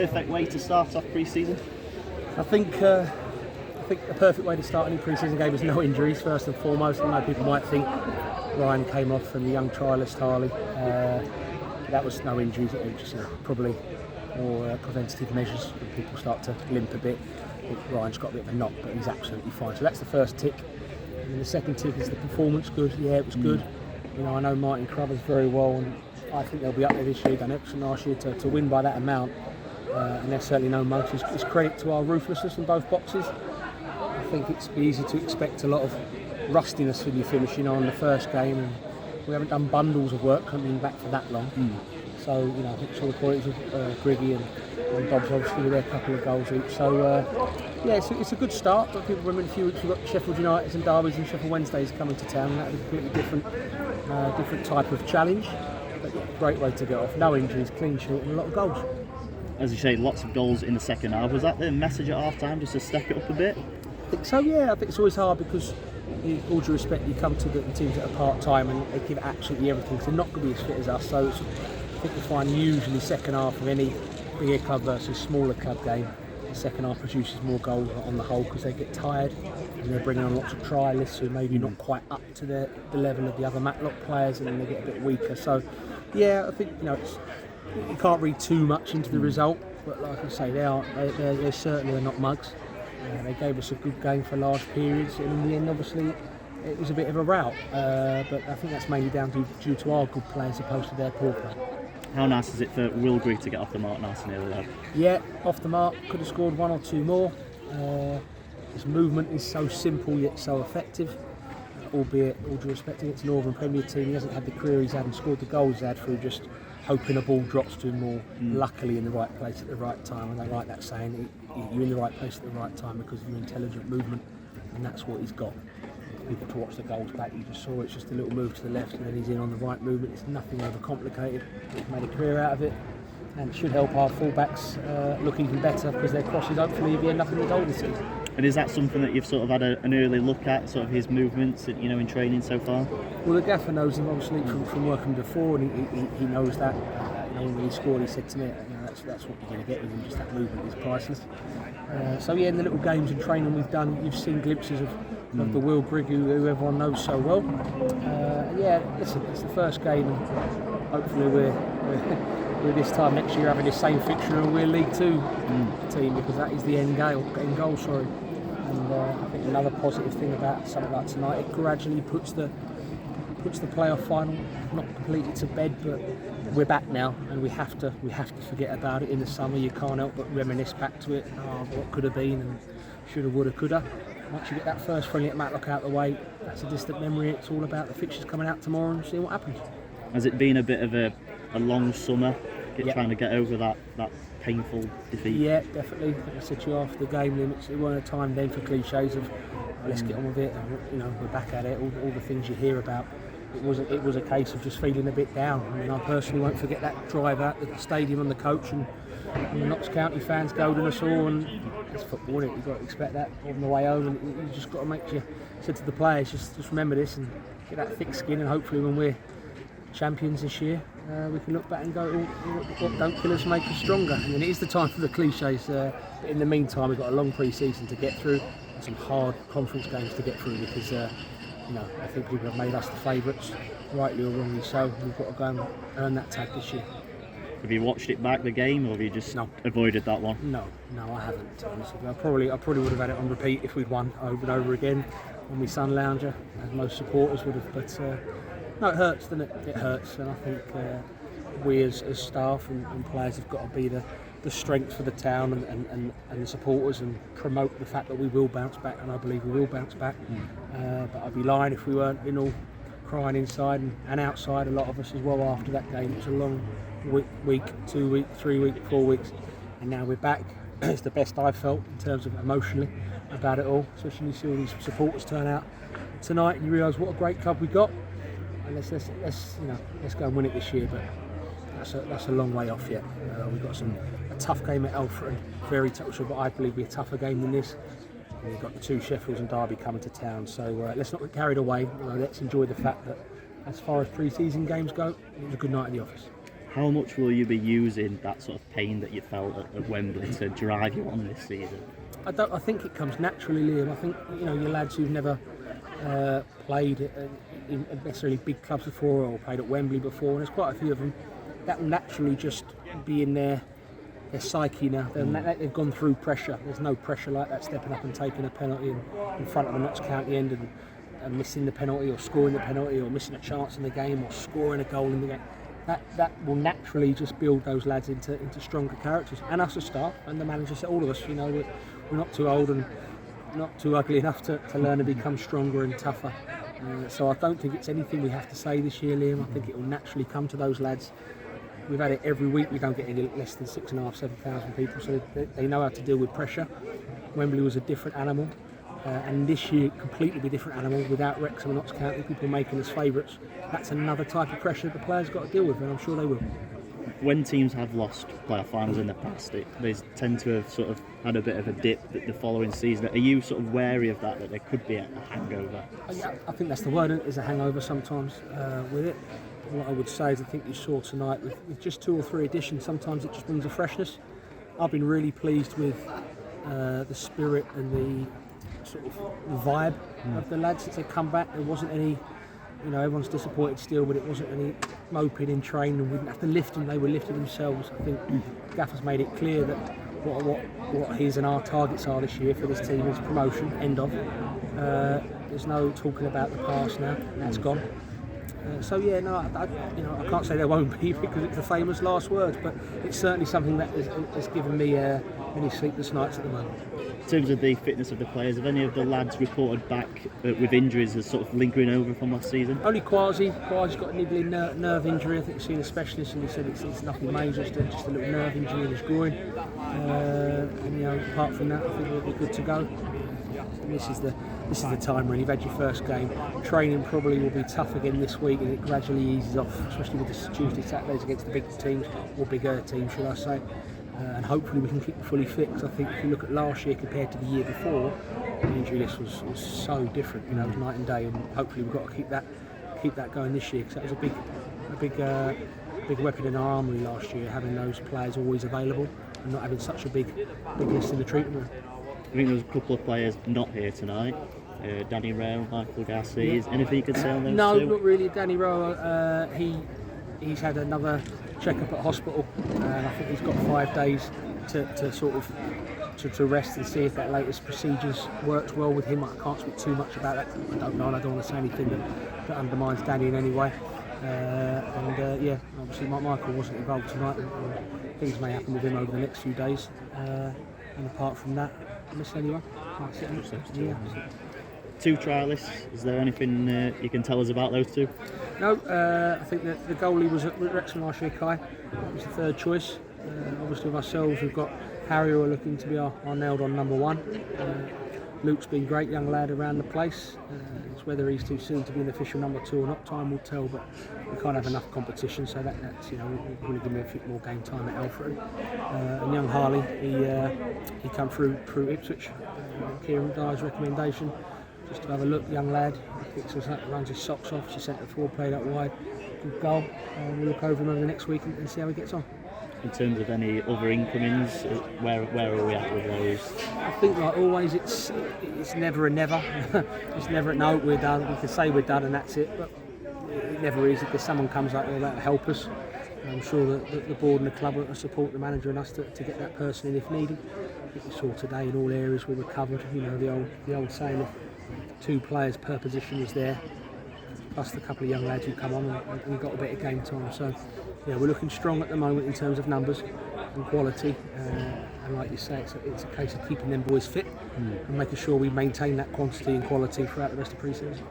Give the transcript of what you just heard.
perfect way to start off pre-season? I think the perfect way to start any pre-season game is no injuries first and foremost. I know people might think Ryan came off and the young trialist Harley. That was no injuries. It was just probably more preventative measures when people start to limp a bit. I think Ryan's got a bit of a knock, but he's absolutely fine. So that's the first tick. And then the second tick is the performance good. Yeah, it was good. I know Martin Crothers very well, and I think they'll be up there this year. Done excellent last year to win by that amount, and there's certainly no mugs. It's credit to our ruthlessness in both boxes. I think it's easy to expect a lot of rustiness when you're finishing on the first game, and we haven't done bundles of work coming back for that long. So I think some of the qualities of Griggy and Dobbs obviously with their couple of goals each. So it's a good start. But people remember in a few weeks we've got Sheffield United and Derby's and Sheffield Wednesdays coming to town. That'll be a completely different type of challenge. But yeah, great way to get off. No injuries, clean sheet, and a lot of goals. As you say, lots of goals in the second half. Was that the message at half time, just to step it up a bit? I think so, yeah. I think it's always hard because, all due respect, you come to the teams that are part-time and they give absolutely everything because they're not going to be as fit as us. So I think you find usually second half of any bigger club versus smaller club game, the second half produces more goals on the whole because they get tired and they're bringing on lots of trialists who maybe not quite up to the level of the other Matlock players, and then they get a bit weaker. So yeah, I think you can't read too much into the result, but like I say, they certainly are not mugs. They gave us a good game for large periods, and in the end obviously it was a bit of a rout, but I think that's mainly due to our good play as opposed to their poor play. How nice is it for Will Grigg to get off the mark nice and early? Yeah, off the mark, could have scored one or two more. His movement is so simple yet so effective, albeit, all due respect, it's a Northern Premier team. He hasn't had the career he's had and scored the goals he's had through just hoping a ball drops to him more luckily in the right place at the right time. And I like that saying, you're in the right place at the right time because of your intelligent movement, and that's what he's got. People to watch the goals back, you just saw it's just a little move to the left and then he's in on the right movement. It's nothing overcomplicated. He's made a career out of it, and it should help our fullbacks look even better because their crosses hopefully will end up in the goal this season. And is that something that you've sort of had an early look at, sort of his movements, in training so far? Well, the gaffer knows him obviously from working before, and he knows that. When he scored, he said to me, that's what you're going to get with him. Just that movement is priceless. So yeah, in the little games and training we've done, you've seen glimpses of the Will Grigg who everyone knows so well. Listen, it's the first game, and hopefully we're this time next year having the same fixture and we're League Two team, because that is the end goal. And I think another positive thing about something like tonight, it gradually puts the playoff final not completely to bed, but we're back now, and we have to forget about it. In the summer you can't help but reminisce back to it, what could have been and shoulda, woulda, coulda. Once you get that first friendly at Matlock out the way, that's a distant memory. It's all about the fixtures coming out tomorrow and seeing what happens. Has it been a bit of a long summer, trying to get over that painful defeat? Yeah, definitely. I think I said to you after the game limits, it weren't a time then for cliches of let's get on with it, and we're back at it, all the things you hear about. It was a case of just feeling a bit down. I mean, I personally won't forget that drive out the stadium on the coach, and the Notts County fans goading us all, and it's football, isn't it? You've got to expect that on the way home, and you just got to make sure, said to the players, just remember this and get that thick skin, and hopefully when we're champions this year, we can look back and go, what don't kill us make us stronger. And then it is the time for the cliches, but in the meantime we've got a long pre-season to get through and some hard conference games to get through, because I think people have made us the favourites, rightly or wrongly so. We've got to go and earn that tag this year. Have you watched it back, the game, or have you just avoided that one? No, I haven't. Honestly, I probably would have had it on repeat if we'd won over and over again on my Sun Lounger, as most supporters would have. But no, it hurts, doesn't it? It hurts, and I think we as staff and players have got to be the strength for the town and the supporters, and promote the fact that we will bounce back, and I believe we will bounce back. But I'd be lying if we weren't all crying inside and outside, a lot of us as well after that game. It was a long week, 2 week, 3 week, 4 weeks, and now we're back. It's the best I've felt in terms of emotionally about it all, especially when you see all these supporters turn out tonight and you realise what a great club we got. And let's go and win it this year, but that's a long way off yet. We've got a tough game at Elford, very tough, but I believe will be a tougher game than this. And we've got the two Sheffields and Derby coming to town, so let's not get carried away. Let's enjoy the fact that as far as pre-season games go, it was a good night in the office. How much will you be using that sort of pain that you felt at Wembley to drive you on this season? I think it comes naturally, Liam. I think your lads who've never played in necessarily big clubs before or played at Wembley before, and there's quite a few of them, that will naturally just be in their psyche now. They've gone through pressure. There's no pressure like that, stepping up and taking a penalty in front of a Notts County end and missing the penalty or scoring the penalty or missing a chance in the game or scoring a goal in the game. That will naturally just build those lads into stronger characters, and us as staff and the manager said, all of us, we're not too old and not too ugly enough to learn to become stronger and tougher. So I don't think it's anything we have to say this year, Liam. I think it will naturally come to those lads. We've had it every week. We don't get any less than 6,500, 7,000 people, so they know how to deal with pressure. Wembley was a different animal, and this year completely be a different animal without Wrexham and Notts County, people making us favourites. That's another type of pressure the players got to deal with, and I'm sure they will. When teams have lost playoff finals in the past, they tend to have sort of had a bit of a dip the following season. Are you sort of wary of that there could be a hangover? I think that's the word, is a hangover sometimes with it. What I would say is I think you saw tonight with just 2 or 3 additions, sometimes it just brings a freshness. I've been really pleased with the spirit and the sort of vibe of the lads since they come back. There wasn't any, everyone's disappointed still, but it wasn't any moping in training. We didn't have to lift them, they were lifting themselves. I think Gaffer's made it clear that what his and our targets are this year for this team is promotion, end of. There's no talking about the past now, that's gone. I can't say there won't be because it's the famous last words, but it's certainly something that has given me many sleepless nights at the moment. In terms of the fitness of the players, have any of the lads reported back with injuries as sort of lingering over from last season? Only Quasi's got a niggling nerve injury. I think he's seen a specialist and he said it's nothing major, just a little nerve injury in his groin. Apart from that, I think we'll be good to go. And this is the time really. You've had your first game. Training probably will be tough again this week, and it gradually eases off, especially with the Tuesday, Saturdays against the big teams, or bigger teams, should I say. And hopefully we can keep fully fit, because I think if you look at last year compared to the year before, the injury list was so different, it was night and day, and hopefully we've got to keep that going this year, because that was a big weapon in our armoury last year, having those players always available and not having such a big list in the treatment room. I think there's a couple of players not here tonight. Danny Rowe, Michael Garcia. Is anything you could say on those No, two? not really. Danny Rowe, he's had another check-up at hospital, and I think he's got 5 days to rest and see if that latest procedures works well with him. I can't speak too much about that. I don't know, and I don't want to say anything that undermines Danny in any way. Obviously Michael wasn't involved tonight, and things may happen with him over the next few days. And apart from that, miss anyone? Two trialists. Is there anything you can tell us about those two? No, I think that the goalie was at Wrexham last year, Kai. He was the third choice. Obviously with ourselves, we've got Harry, who are looking to be our nailed on number 1. Luke's been a great young lad around the place. It's whether he's too soon to be an official number 2 or not, time will tell, but we can't have enough competition, so that's we're going to give him a bit more game time at Alfred. And young Harley, he come through Ipswich, Kieran Dyer's recommendation, just to have a look. Young lad, he picks us up, runs his socks off, she centre forward, played out wide, good goal. We'll look over him over the next week and see how he gets on. In terms of any other incomings, where are we at with those? I think, like always, it's never a never. It's never no, we're done. We can say we're done and that's it, but it never is. If someone comes out there that'll help us, I'm sure that the board and the club will support the manager and us to get that person in if needed. I think we saw today in all areas we were covered. The old saying of 2 players per position is there, plus the couple of young lads who come on and got a bit of game time. So we're looking strong at the moment in terms of numbers and quality, and like you say, it's a case of keeping them boys fit and making sure we maintain that quantity and quality throughout the rest of pre-season.